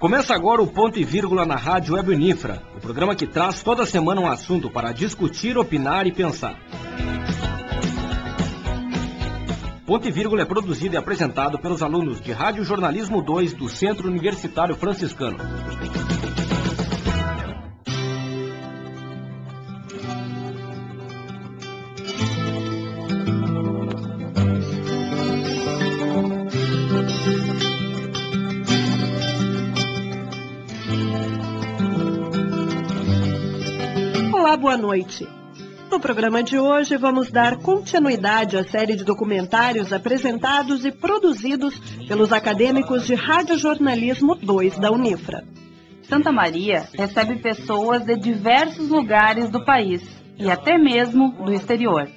Começa agora o Ponto e Vírgula na Rádio Web Unifra, o programa que traz toda semana um assunto para discutir, opinar e pensar. Ponto e Vírgula é produzido e apresentado pelos alunos de Rádio Jornalismo 2 do Centro Universitário Franciscano. Olá, boa noite. No programa de hoje vamos dar continuidade à série de documentários apresentados e produzidos pelos acadêmicos de Rádio Jornalismo 2 da Unifra. Santa Maria recebe pessoas de diversos lugares do país e até mesmo do exterior.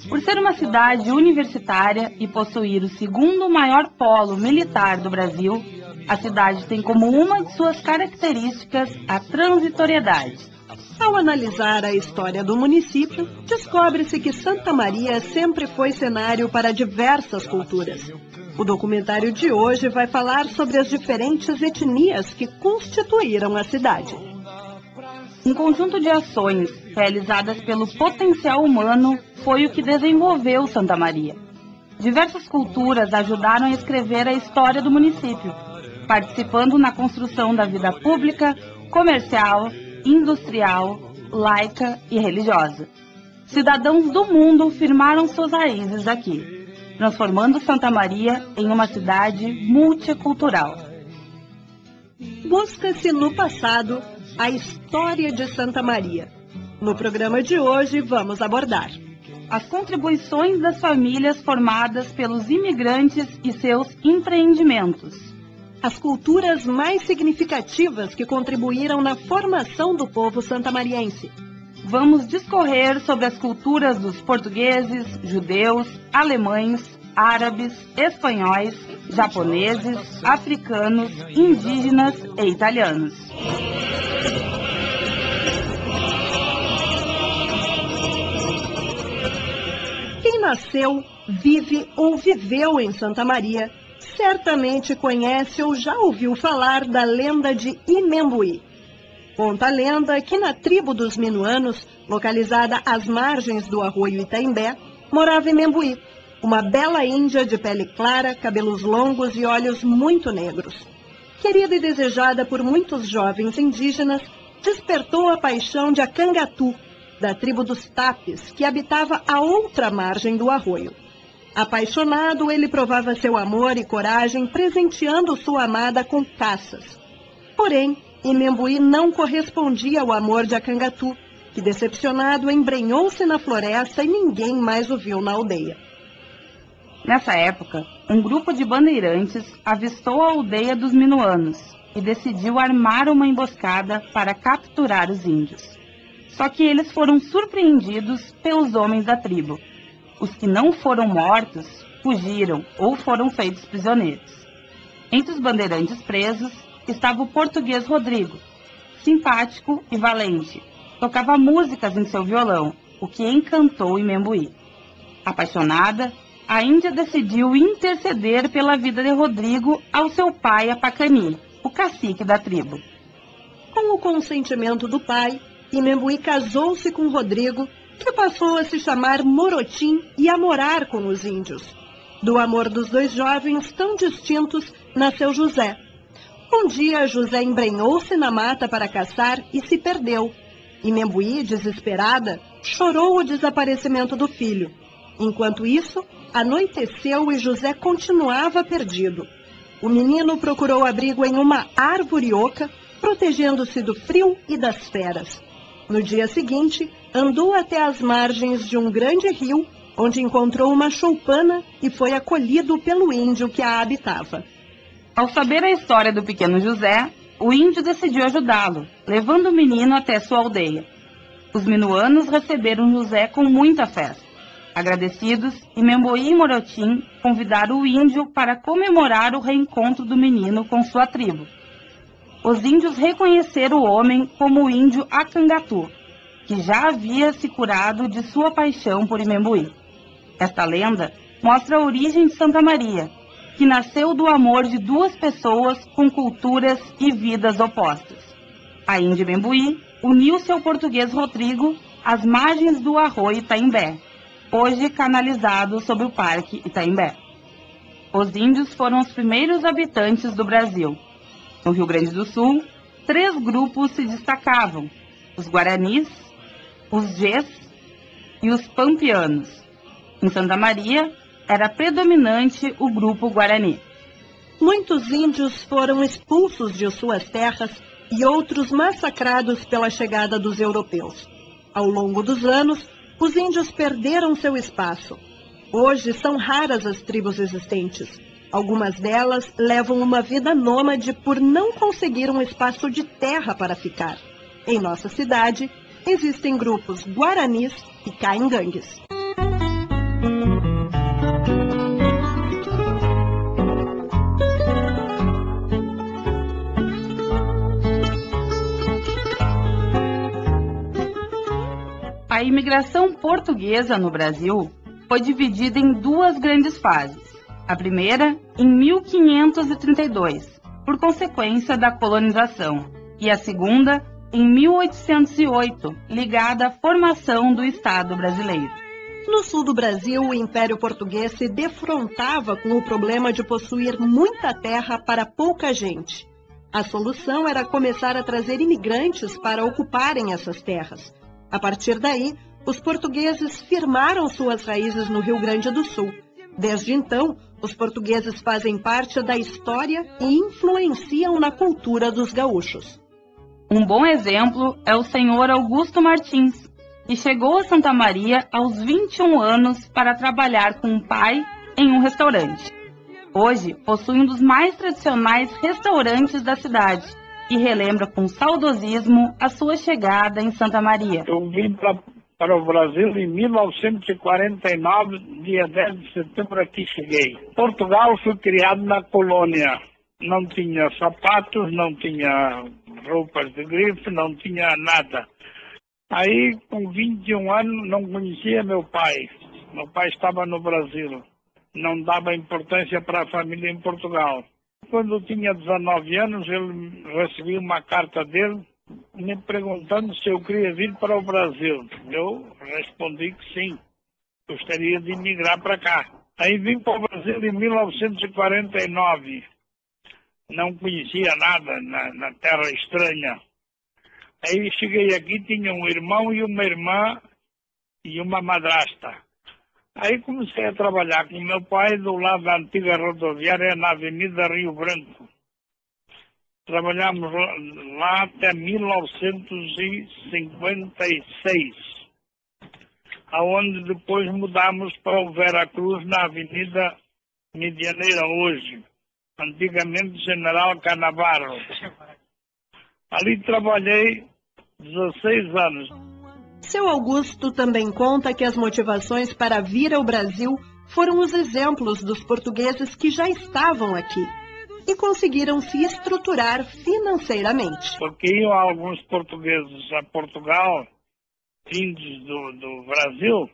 Por ser uma cidade universitária e possuir o segundo maior polo militar do Brasil, a cidade tem como uma de suas características a transitoriedade. Ao analisar a história do município, descobre-se que Santa Maria sempre foi cenário para diversas culturas. O documentário de hoje vai falar sobre as diferentes etnias que constituíram a cidade. Um conjunto de ações realizadas pelo potencial humano foi o que desenvolveu Santa Maria. Diversas culturas ajudaram a escrever a história do município, participando na construção da vida pública, comercial, industrial, laica e religiosa. Cidadãos do mundo firmaram suas raízes aqui, transformando Santa Maria em uma cidade multicultural. Busca-se no passado a história de Santa Maria. No programa de hoje vamos abordar as contribuições das famílias formadas pelos imigrantes e seus empreendimentos, as culturas mais significativas que contribuíram na formação do povo santamariense. Vamos discorrer sobre as culturas dos portugueses, judeus, alemães, árabes, espanhóis, japoneses, africanos, indígenas e italianos. Quem nasceu, vive ou viveu em Santa Maria certamente conhece ou já ouviu falar da lenda de Imembuí. Conta a lenda que na tribo dos minuanos, localizada às margens do arroio Itaimbé, morava Imembuí, uma bela índia de pele clara, cabelos longos e olhos muito negros. Querida e desejada por muitos jovens indígenas, despertou a paixão de Acangatu, da tribo dos Tapes, que habitava a outra margem do arroio. Apaixonado, ele provava seu amor e coragem presenteando sua amada com caças. Porém, Imembuí não correspondia ao amor de Acangatu, que decepcionado embrenhou-se na floresta e ninguém mais o viu na aldeia. Nessa época, um grupo de bandeirantes avistou a aldeia dos minuanos e decidiu armar uma emboscada para capturar os índios. Só que eles foram surpreendidos pelos homens da tribo. Os que não foram mortos fugiram ou foram feitos prisioneiros. Entre os bandeirantes presos estava o português Rodrigo, simpático e valente. Tocava músicas em seu violão, o que encantou Imembuí. Apaixonada, a Índia decidiu interceder pela vida de Rodrigo ao seu pai Apacani, o cacique da tribo. Com o consentimento do pai, Imembuí casou-se com Rodrigo, que passou a se chamar Morotim e a morar com os índios. Do amor dos dois jovens tão distintos, nasceu José. Um dia, José embrenhou-se na mata para caçar e se perdeu. Imembuí, desesperada, chorou o desaparecimento do filho. Enquanto isso, anoiteceu e José continuava perdido. O menino procurou abrigo em uma árvore oca, protegendo-se do frio e das feras. No dia seguinte, andou até as margens de um grande rio, onde encontrou uma choupana e foi acolhido pelo índio que a habitava. Ao saber a história do pequeno José, o índio decidiu ajudá-lo, levando o menino até sua aldeia. Os minuanos receberam José com muita festa. Agradecidos, Imembuí e Morotim convidaram o índio para comemorar o reencontro do menino com sua tribo. Os índios reconheceram o homem como o índio Acangatu, que já havia se curado de sua paixão por Imembuí. Esta lenda mostra a origem de Santa Maria, que nasceu do amor de duas pessoas com culturas e vidas opostas. A Índia Imembuí uniu-se ao português Rodrigo às margens do Arroio Itaimbé, hoje canalizado sobre o Parque Itaimbé. Os índios foram os primeiros habitantes do Brasil. No Rio Grande do Sul, 3 grupos se destacavam: os Guaranis, os Gés e os Pampianos. Em Santa Maria, era predominante o grupo Guarani. Muitos índios foram expulsos de suas terras e outros massacrados pela chegada dos europeus. Ao longo dos anos, os índios perderam seu espaço. Hoje são raras as tribos existentes. Algumas delas levam uma vida nômade por não conseguir um espaço de terra para ficar. Em nossa cidade, existem grupos guaranis e caingangues. A imigração portuguesa no Brasil foi dividida em 2 grandes fases. A primeira, em 1532, por consequência da colonização, e a segunda, em 1808, ligada à formação do Estado brasileiro. No sul do Brasil, o Império Português se defrontava com o problema de possuir muita terra para pouca gente. A solução era começar a trazer imigrantes para ocuparem essas terras. A partir daí, os portugueses firmaram suas raízes no Rio Grande do Sul. Desde então, os portugueses fazem parte da história e influenciam na cultura dos gaúchos. Um bom exemplo é o senhor Augusto Martins, que chegou a Santa Maria aos 21 anos para trabalhar com o pai em um restaurante. Hoje, possui um dos mais tradicionais restaurantes da cidade e relembra com saudosismo a sua chegada em Santa Maria. Eu vim para o Brasil em 1949, dia 10 de setembro aqui cheguei. Portugal, fui criado na colônia. Não tinha sapatos, não tinha roupas de grife, não tinha nada. Aí, com 21 anos, não conhecia meu pai. Meu pai estava no Brasil. Não dava importância para a família em Portugal. Quando eu tinha 19 anos, eu recebi uma carta dele me perguntando se eu queria vir para o Brasil. Eu respondi que sim, gostaria de emigrar para cá. Aí vim para o Brasil em 1949. Não conhecia nada na terra estranha. Aí cheguei aqui, tinha um irmão e uma irmã e uma madrasta. Aí comecei a trabalhar com meu pai do lado da antiga rodoviária na Avenida Rio Branco. Trabalhamos lá até 1956, aonde depois mudamos para o Veracruz na Avenida Medianeira hoje, antigamente General Canavarro. Ali trabalhei 16 anos. Seu Augusto também conta que as motivações para vir ao Brasil foram os exemplos dos portugueses que já estavam aqui e conseguiram se estruturar financeiramente. Porque iam alguns portugueses a Portugal, vindos do Brasil,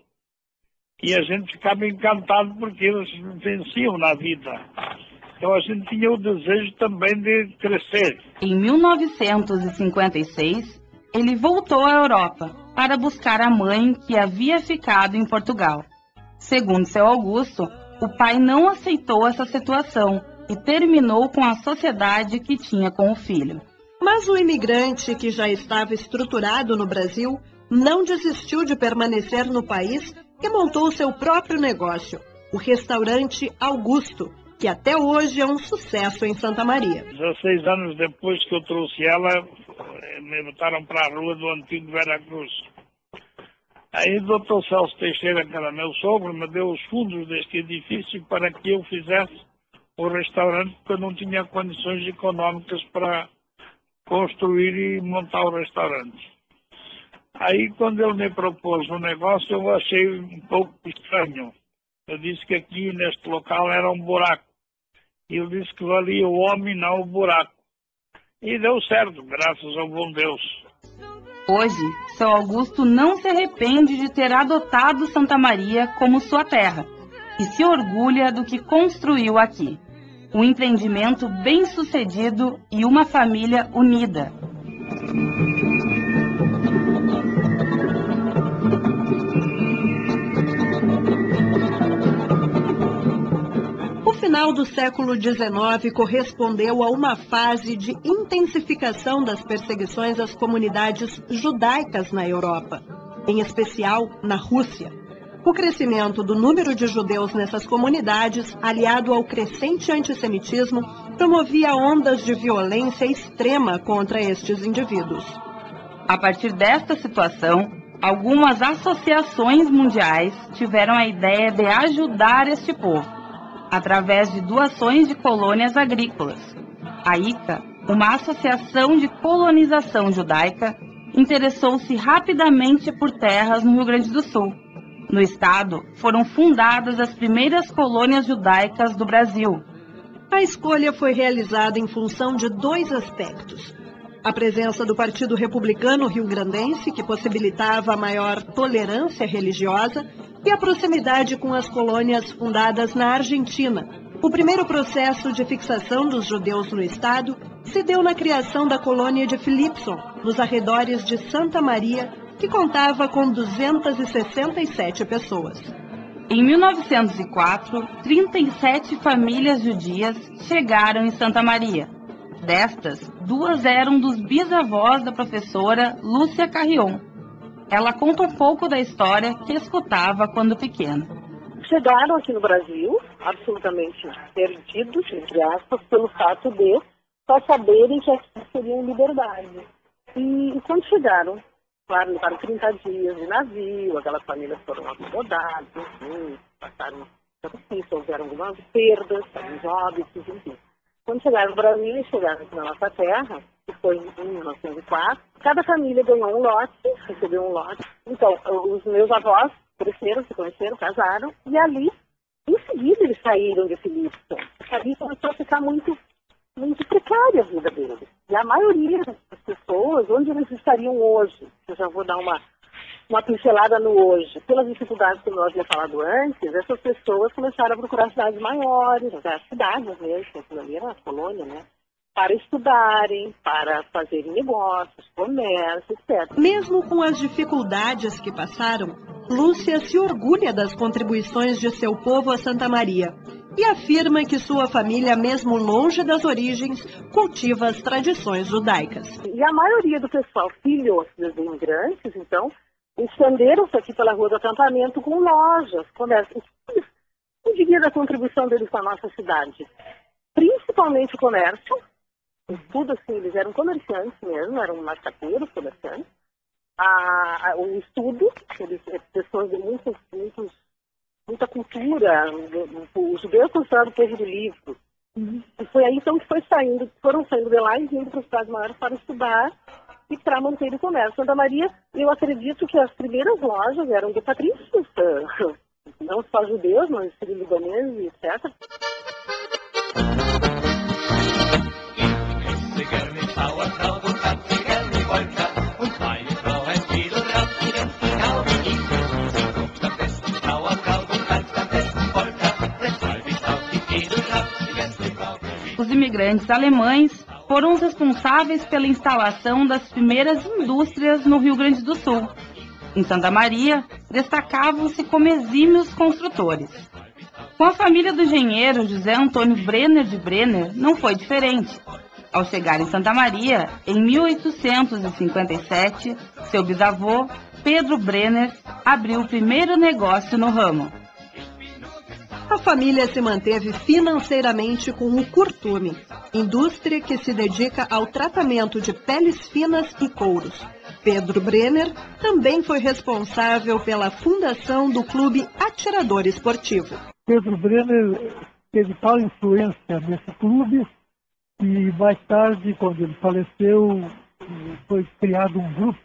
e a gente ficava encantado porque eles venciam na vida. Então a gente tinha o desejo também de crescer. Em 1956, ele voltou à Europa para buscar a mãe que havia ficado em Portugal. Segundo seu Augusto, o pai não aceitou essa situação e terminou com a sociedade que tinha com o filho. Mas o imigrante, que já estava estruturado no Brasil, não desistiu de permanecer no país e montou seu próprio negócio, o restaurante Augusto, que até hoje é um sucesso em Santa Maria. 16 anos depois que eu trouxe ela, me botaram para a rua do antigo Veracruz. Aí o Dr. Celso Teixeira, que era meu sogro, me deu os fundos deste edifício para que eu fizesse o restaurante, porque eu não tinha condições econômicas para construir e montar o restaurante. Aí, quando ele me propôs o negócio, eu achei um pouco estranho. Eu disse que aqui, neste local, era um buraco. E eu disse que valia o homem, não o buraco. E deu certo, graças ao bom Deus. Hoje, seu Augusto não se arrepende de ter adotado Santa Maria como sua terra e se orgulha do que construiu aqui. um empreendimento bem-sucedido e uma família unida. O final do século XIX correspondeu a uma fase de intensificação das perseguições às comunidades judaicas na Europa, em especial na Rússia. O crescimento do número de judeus nessas comunidades, aliado ao crescente antissemitismo, promovia ondas de violência extrema contra estes indivíduos. A partir desta situação, algumas associações mundiais tiveram a ideia de ajudar este povo, através de doações de colônias agrícolas. A ICA, uma associação de colonização judaica, interessou-se rapidamente por terras no Rio Grande do Sul. No estado, foram fundadas as primeiras colônias judaicas do Brasil. A escolha foi realizada em função de dois aspectos: a presença do Partido Republicano Rio-Grandense, que possibilitava a maior tolerância religiosa, e a proximidade com as colônias fundadas na Argentina. O primeiro processo de fixação dos judeus no estado se deu na criação da colônia de Philipson, nos arredores de Santa Maria, que contava com 267 pessoas. Em 1904, 37 famílias judias chegaram em Santa Maria. Destas, 2 eram dos bisavós da professora Lúcia Carrion. Ela conta um pouco da história que escutava quando pequena. Chegaram aqui no Brasil, absolutamente perdidos, entre aspas, pelo fato de só saberem que aqui seriam liberdade. E quando chegaram, claro, levaram 30 dias de navio, aquelas famílias foram acomodadas, enfim, passaram difícil, houveram algumas perdas, alguns óbitos, enfim. Quando chegaram no Brasil e chegaram aqui na nossa terra, que foi em 1904, cada família ganhou um lote, recebeu um lote. Então, os meus avós cresceram, se conheceram, casaram, e ali, em seguida, eles saíram de Philipson. Ali começou a ficar muito precária a vida deles. E a maioria das pessoas, onde eles estariam hoje, eu já vou dar uma pincelada no hoje, pelas dificuldades que nós tinha falado antes, essas pessoas começaram a procurar cidades maiores, as cidades mesmo, aquilo ali era uma colônia, né? Para estudarem, para fazerem negócios, comércio, etc. Mesmo com as dificuldades que passaram, Lúcia se orgulha das contribuições de seu povo a Santa Maria e afirma que sua família, mesmo longe das origens, cultiva as tradições judaicas. E a maioria do pessoal, filhos dos imigrantes, então, estenderam-se aqui pela Rua do Acampamento com lojas, comércio. Eu diria da contribuição deles para a nossa cidade. Principalmente o comércio. Tudo assim, eles eram comerciantes mesmo, eram marcateiros, comerciantes. O estudo, eles, pessoas de muita cultura. O judeu é considerado o povo do livro. E foi aí então que foram saindo de lá e vindo para as cidades maiores para estudar e para manter o comércio. Santa Maria, eu acredito que as primeiras lojas eram de patrícios, não só judeus, mas sírio-libaneses, etc. Os imigrantes alemães foram os responsáveis pela instalação das primeiras indústrias no Rio Grande do Sul. Em Santa Maria, destacavam-se como exímios construtores. Com a família do engenheiro José Antônio Brenner de Brenner, não foi diferente. Ao chegar em Santa Maria, em 1857, seu bisavô, Pedro Brenner, abriu o primeiro negócio no ramo. A família se manteve financeiramente com o curtume, indústria que se dedica ao tratamento de peles finas e couros. Pedro Brenner também foi responsável pela fundação do Clube Atirador Esportivo. Pedro Brenner teve tal influência nesse clube que mais tarde, quando ele faleceu, foi criado um grupo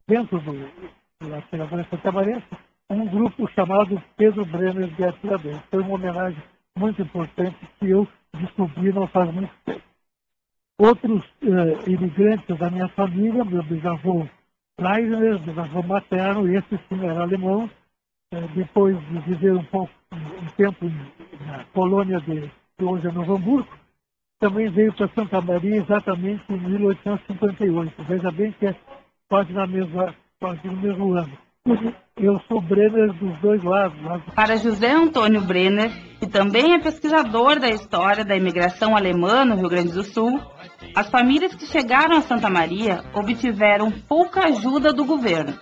dentro do Atirador Santamarense, um grupo chamado Pedro Brenner de Atiradores. Foi uma homenagem muito importante que eu descobri não faz muito tempo. Outros imigrantes da minha família, meu bisavô Leisner, bisavô materno, esse sim era alemão, depois de viver um tempo na colônia de que hoje é Novo Hamburgo, também veio para Santa Maria exatamente em 1858. Veja bem que é quase no mesmo ano. Eu sou Brenner dos dois lados. Para José Antônio Brenner, que também é pesquisador da história da imigração alemã no Rio Grande do Sul, as famílias que chegaram a Santa Maria obtiveram pouca ajuda do governo.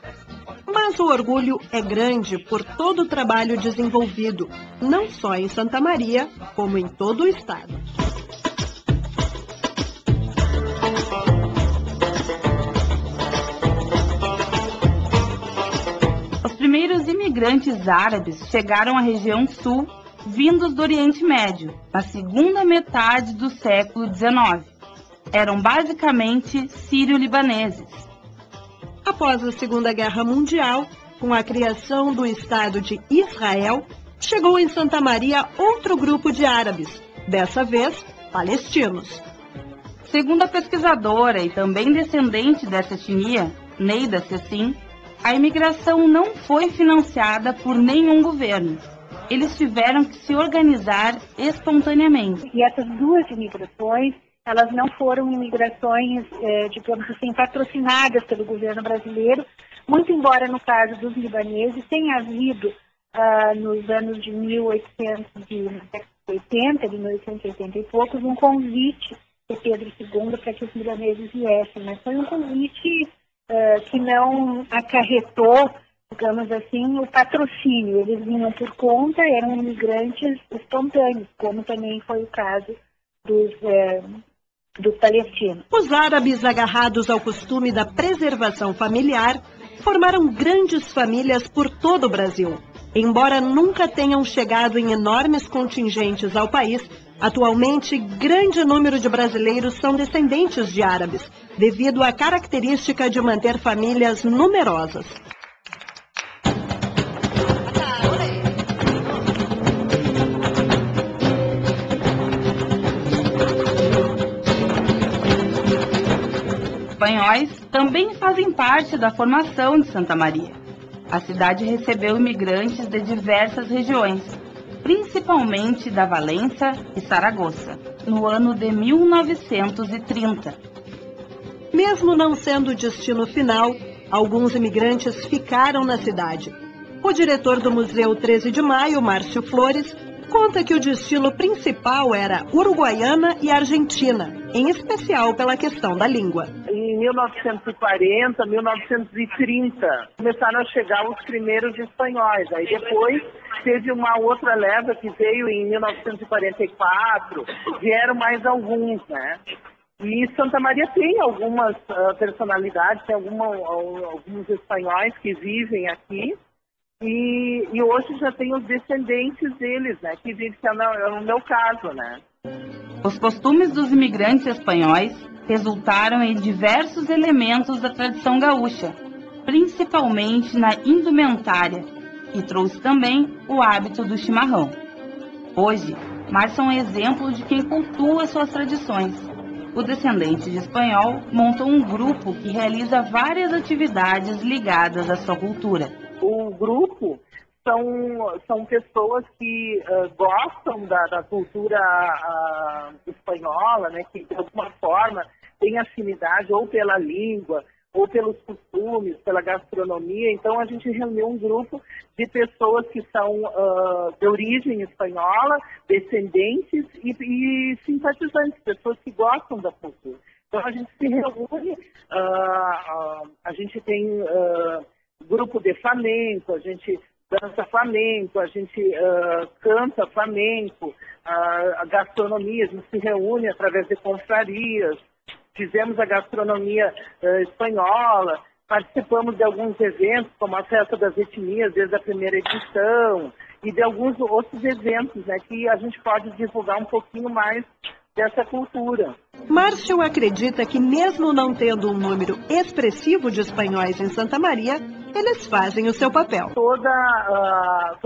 Mas o orgulho é grande por todo o trabalho desenvolvido, não só em Santa Maria, como em todo o estado. Os primeiros imigrantes árabes chegaram à região sul, vindos do Oriente Médio, na segunda metade do século XIX. Eram basicamente sírio-libaneses. Após a Segunda Guerra Mundial, com a criação do Estado de Israel, chegou em Santa Maria outro grupo de árabes, dessa vez palestinos. Segundo a pesquisadora e também descendente dessa etnia, Neida Cecim, a imigração não foi financiada por nenhum governo. Eles tiveram que se organizar espontaneamente. E essas duas imigrações, elas não foram imigrações, digamos assim, patrocinadas pelo governo brasileiro, muito embora no caso dos libaneses tenha havido, nos anos de 1880, de 1880 e poucos, um convite de Pedro II para que os libaneses viessem, mas foi um convite que não acarretou, digamos assim, o patrocínio. Eles vinham por conta, eram imigrantes espontâneos, como também foi o caso dos palestinos. Os árabes, agarrados ao costume da preservação familiar, formaram grandes famílias por todo o Brasil. Embora nunca tenham chegado em enormes contingentes ao país, atualmente grande número de brasileiros são descendentes de árabes, devido à característica de manter famílias numerosas. Espanhóis também fazem parte da formação de Santa Maria. A cidade recebeu imigrantes de diversas regiões, principalmente da Valência e Saragoça, no ano de 1930. Mesmo não sendo o destino final, alguns imigrantes ficaram na cidade. O diretor do Museu 13 de Maio, Márcio Flores, conta que o destino principal era Uruguaiana e Argentina, em especial pela questão da língua. Em 1940, 1930, começaram a chegar os primeiros espanhóis. Aí depois teve uma outra leva que veio em 1944, vieram mais alguns, né? E Santa Maria tem algumas personalidades, tem alguns espanhóis que vivem aqui. E hoje já tem os descendentes deles, né, que vivem, que é no meu caso, né. Os costumes dos imigrantes espanhóis resultaram em diversos elementos da tradição gaúcha, principalmente na indumentária, e trouxe também o hábito do chimarrão. Hoje, Márcio é um exemplo de quem cultua suas tradições. O descendente de espanhol montou um grupo que realiza várias atividades ligadas à sua cultura. O grupo são pessoas que gostam da cultura espanhola, né, que de alguma forma têm afinidade ou pela língua, ou pelos costumes, pela gastronomia. Então a gente reuniu um grupo de pessoas que são de origem espanhola, descendentes e simpatizantes, pessoas que gostam da cultura. Então a gente se reúne, a gente tem grupo de flamenco, a gente dança flamenco, a gente canta flamenco, a gastronomia, a gente se reúne através de confrarias, fizemos a gastronomia espanhola, participamos de alguns eventos, como a Festa das Etnias, desde a primeira edição, e de alguns outros eventos, né, que a gente pode divulgar um pouquinho mais dessa cultura. Márcio acredita que mesmo não tendo um número expressivo de espanhóis em Santa Maria, eles fazem o seu papel. Toda a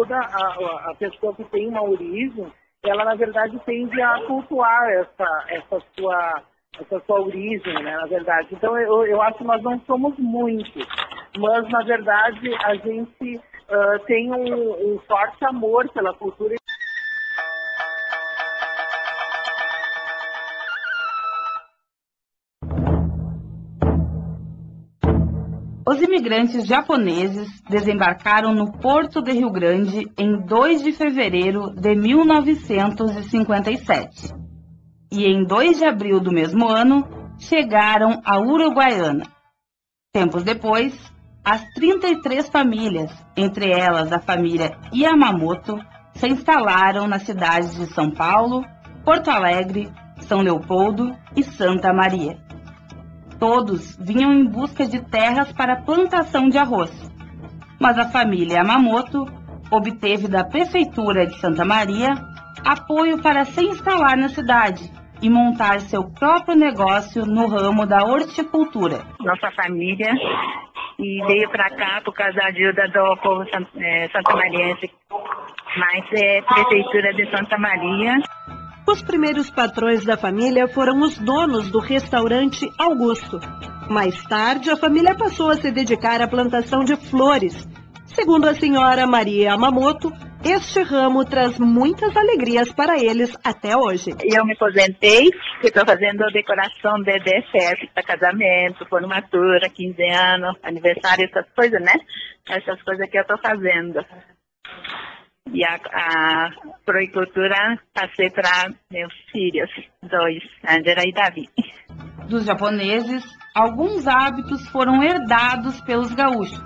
pessoa que tem uma origem, ela na verdade tende a cultuar essa sua origem, né, na verdade. Então eu acho que nós não somos muitos, mas na verdade a gente tem um forte amor pela cultura. imigrantes japoneses desembarcaram no Porto de Rio Grande em 2 de fevereiro de 1957. E em 2 de abril do mesmo ano, chegaram à Uruguaiana. Tempos depois, as 33 famílias, entre elas a família Yamamoto, se instalaram nas cidades de São Paulo, Porto Alegre, São Leopoldo e Santa Maria. Todos vinham em busca de terras para plantação de arroz, mas a família Yamamoto obteve da Prefeitura de Santa Maria apoio para se instalar na cidade e montar seu próprio negócio no ramo da horticultura. Nossa família e veio para cá por causa da ajuda do povo santamariense, mas é Prefeitura de Santa Maria. Os primeiros patrões da família foram os donos do restaurante Augusto. Mais tarde, a família passou a se dedicar à plantação de flores. Segundo a senhora Maria Yamamoto, este ramo traz muitas alegrias para eles até hoje. Eu me aposentei e estou fazendo decoração de festa, casamento, formatura, 15 anos, aniversário, essas coisas, né? Essas coisas que eu estou fazendo. E a floricultura passei para meus filhos, 2, Angela e Davi. Dos japoneses, alguns hábitos foram herdados pelos gaúchos.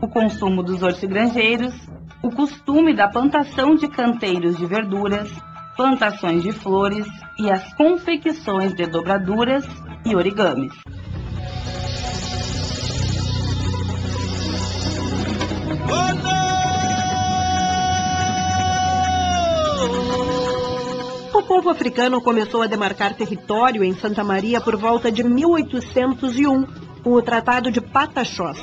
O consumo dos hortigranjeiros, o costume da plantação de canteiros de verduras, plantações de flores e as confecções de dobraduras e origamis. O povo africano começou a demarcar território em Santa Maria por volta de 1801, com o Tratado de Pataxós.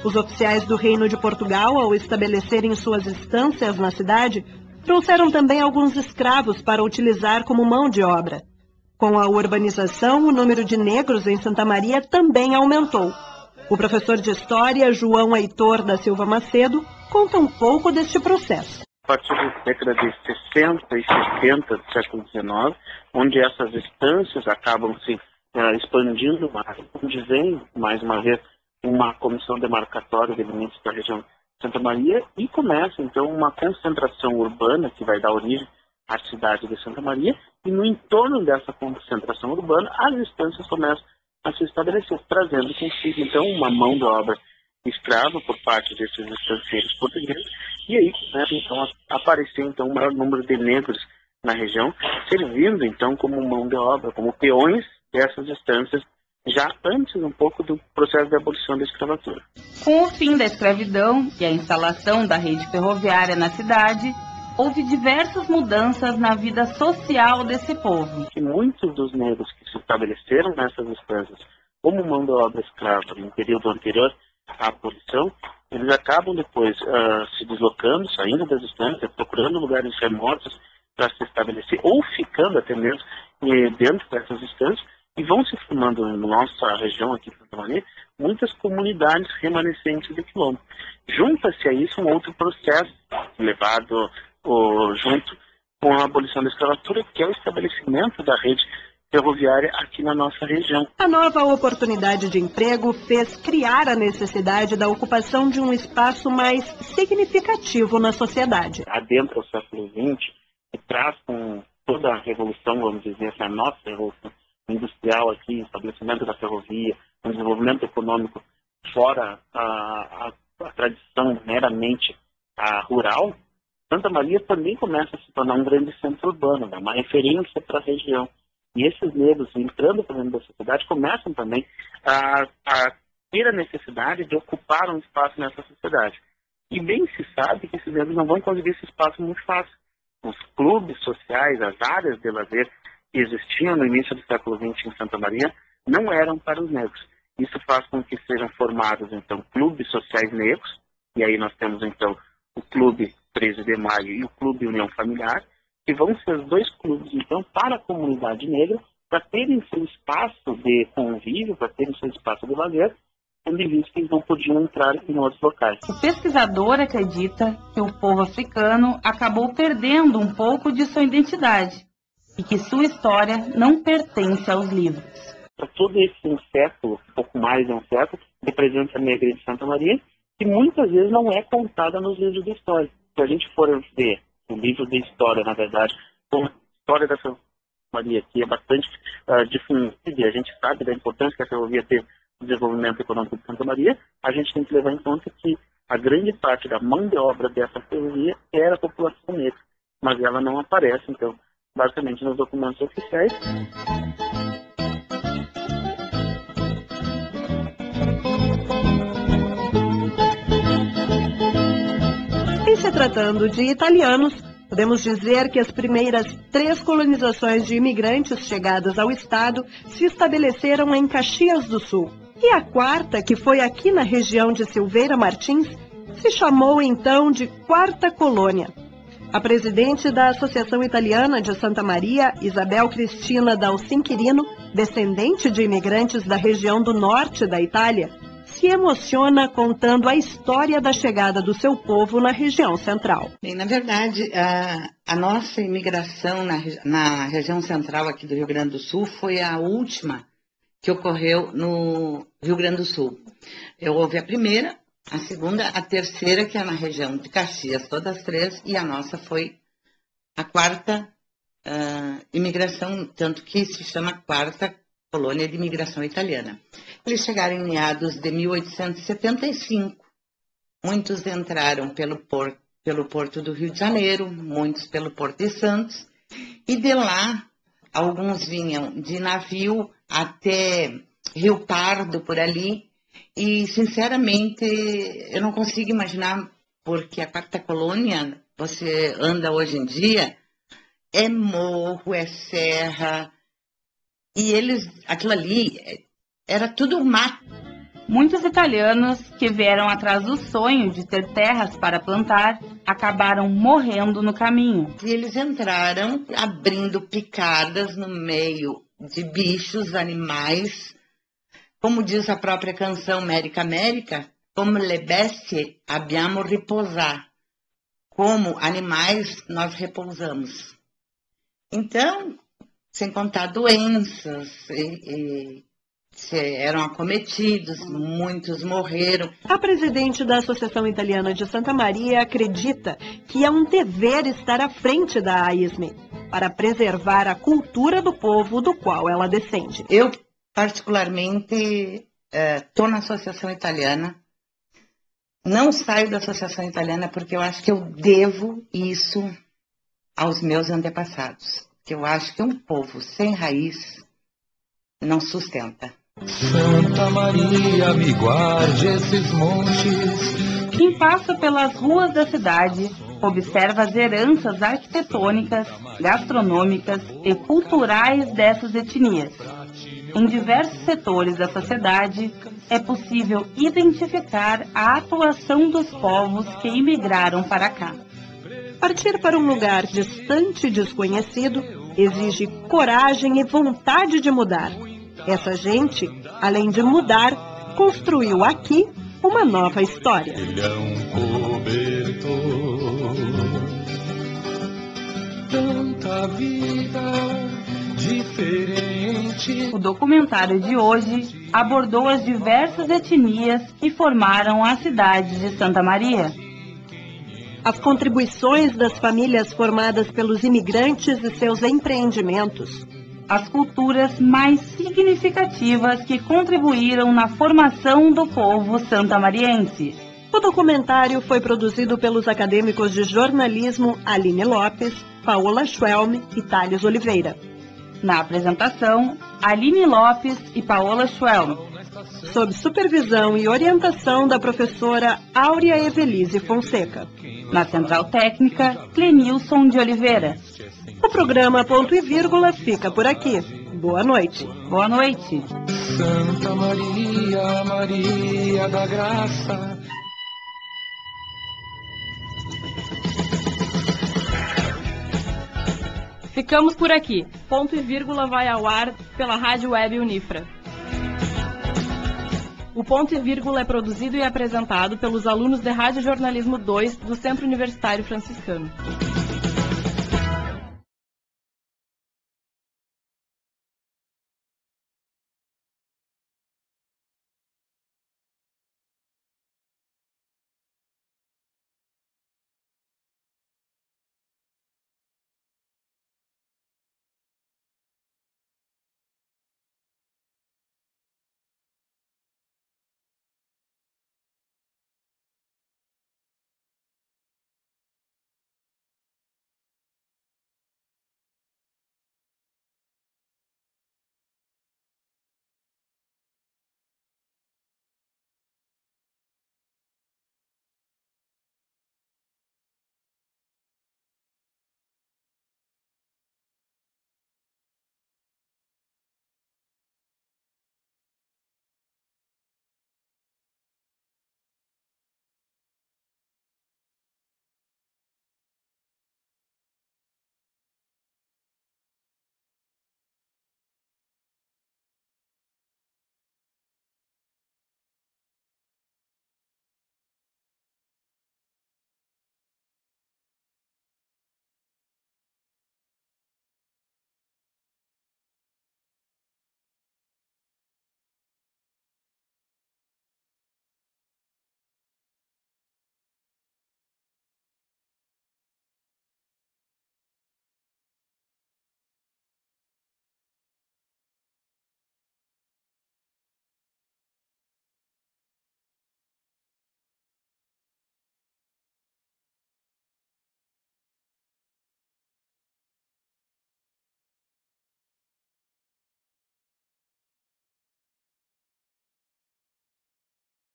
Os oficiais do Reino de Portugal, ao estabelecerem suas estâncias na cidade, trouxeram também alguns escravos para utilizar como mão de obra. Com a urbanização, o número de negros em Santa Maria também aumentou. O professor de História, João Heitor da Silva Macedo, conta um pouco deste processo. A partir da década de 60 e 70 do século XIX, onde essas estâncias acabam se expandindo mais, onde vem, mais uma vez, uma comissão demarcatória de elementos da região de Santa Maria e começa, então, uma concentração urbana que vai dar origem à cidade de Santa Maria e no entorno dessa concentração urbana as estâncias começam a se estabelecer, trazendo consigo, então, uma mão de obra escrava por parte desses estancieiros portugueses e aí começa, então, a aparecer, então, um maior número de negros na região, servindo, então, como mão de obra, como peões dessas estâncias, já antes um pouco do processo de abolição da escravatura. Com o fim da escravidão e a instalação da rede ferroviária na cidade, houve diversas mudanças na vida social desse povo. E muitos dos negros que se estabeleceram nessas estâncias como mão de obra escrava no período anterior à abolição, eles acabam depois se deslocando, saindo das estâncias, procurando lugares remotos para se estabelecer, ou ficando até mesmo dentro dessas estâncias, e vão se formando na nossa região aqui em Santa Maria muitas comunidades remanescentes de quilombo. Junta-se a isso um outro processo levado junto com a abolição da escravatura, que é o estabelecimento da rede ferroviária aqui na nossa região. A nova oportunidade de emprego fez criar a necessidade da ocupação de um espaço mais significativo na sociedade. Adentra o século XX e traz com toda a revolução, vamos dizer assim, a nossa revolução industrial aqui, estabelecimento da ferrovia, um desenvolvimento econômico fora a tradição meramente rural, Santa Maria também começa a se tornar um grande centro urbano, uma referência para a região. E esses negros, entrando para dentro da sociedade, começam também a ter a necessidade de ocupar um espaço nessa sociedade. E bem se sabe que esses negros não vão conseguir esse espaço muito fácil. Os clubes sociais, as áreas de lazer que existiam no início do século XX em Santa Maria, não eram para os negros. Isso faz com que sejam formados, então, clubes sociais negros, e aí nós temos, então, o Clube 13 de Maio e o Clube União Familiar, que vão ser os dois clubes, então, para a comunidade negra, para terem seu espaço de convívio, para terem seu espaço de lazer, tendo em vista que eles não podiam entrar em outros locais. O pesquisador acredita que o povo africano acabou perdendo um pouco de sua identidade e que sua história não pertence aos livros. para todo esse um século, um pouco mais de um século, de presença negra de Santa Maria, que muitas vezes não é contada nos livros de história. Se a gente for ver o livro de história, na verdade, como a história da Santa Maria, que é bastante difundida, e a gente sabe da importância que a ferrovia teve no desenvolvimento econômico de Santa Maria, a gente tem que levar em conta que a grande parte da mão de obra dessa ferrovia era a população negra, mas ela não aparece, então, basicamente nos documentos oficiais. Em se tratando de italianos, podemos dizer que as primeiras 3 colonizações de imigrantes chegadas ao estado se estabeleceram em Caxias do Sul. E a 4ª, que foi aqui na região de Silveira Martins, se chamou então de 4ª Colônia. A presidente da Associação Italiana de Santa Maria, Isabel Cristina Dalcinquirino, descendente de imigrantes da região do norte da Itália, se emociona contando a história da chegada do seu povo na região central. Bem, na verdade, a nossa imigração na região central aqui do Rio Grande do Sul foi a última que ocorreu no Rio Grande do Sul. Houve a primeira, a segunda, a terceira, que é na região de Caxias, todas as 3, e a nossa foi a 4ª imigração, tanto que se chama 4ª Colônia de Imigração Italiana. Eles chegaram em meados de 1875. Muitos entraram pelo porto do Rio de Janeiro, muitos pelo Porto de Santos, e de lá, alguns vinham de navio até Rio Pardo, por ali, e, sinceramente, eu não consigo imaginar, porque a 4ª Colônia, você anda hoje em dia, é morro, é serra, e aquilo ali, era tudo mato. Muitos italianos que vieram atrás do sonho de ter terras para plantar, acabaram morrendo no caminho. E eles entraram abrindo picadas no meio de bichos, animais. Como diz a própria canção Mérica América, como le bestie abbiamo riposar. Como animais nós repousamos. Então, sem contar doenças, eram acometidos, muitos morreram. A presidente da Associação Italiana de Santa Maria acredita que é um dever estar à frente da AISME para preservar a cultura do povo do qual ela descende. Eu, particularmente, estou na Associação Italiana. Não saio da Associação Italiana porque eu acho que eu devo isso aos meus antepassados. Que eu acho que um povo sem raiz não sustenta. Santa Maria, me guarde esses montes. Quem passa pelas ruas da cidade observa as heranças arquitetônicas, gastronômicas e culturais dessas etnias. Em diversos setores da sociedade, é possível identificar a atuação dos povos que imigraram para cá. Partir para um lugar distante e desconhecido exige coragem e vontade de mudar. Essa gente, além de mudar, construiu aqui uma nova história. Ele é um cobertor, tanta vida diferente. O documentário de hoje abordou as diversas etnias que formaram a cidade de Santa Maria. As contribuições das famílias formadas pelos imigrantes e seus empreendimentos. As culturas mais significativas que contribuíram na formação do povo santamariense. O documentário foi produzido pelos acadêmicos de jornalismo Aline Lopes, Paola Schwelm e Thales Oliveira. Na apresentação, Aline Lopes e Paola Schwelm. Sob supervisão e orientação da professora Áurea Evelise Fonseca. Na central técnica, Clenilson de Oliveira. O programa Ponto e Vírgula fica por aqui. Boa noite. Boa noite. Santa Maria, Maria da Graça. Ficamos por aqui. Ponto e Vírgula vai ao ar pela Rádio Web Unifra. O Ponto e Vírgula é produzido e apresentado pelos alunos de Rádio Jornalismo 2 do Centro Universitário Franciscano.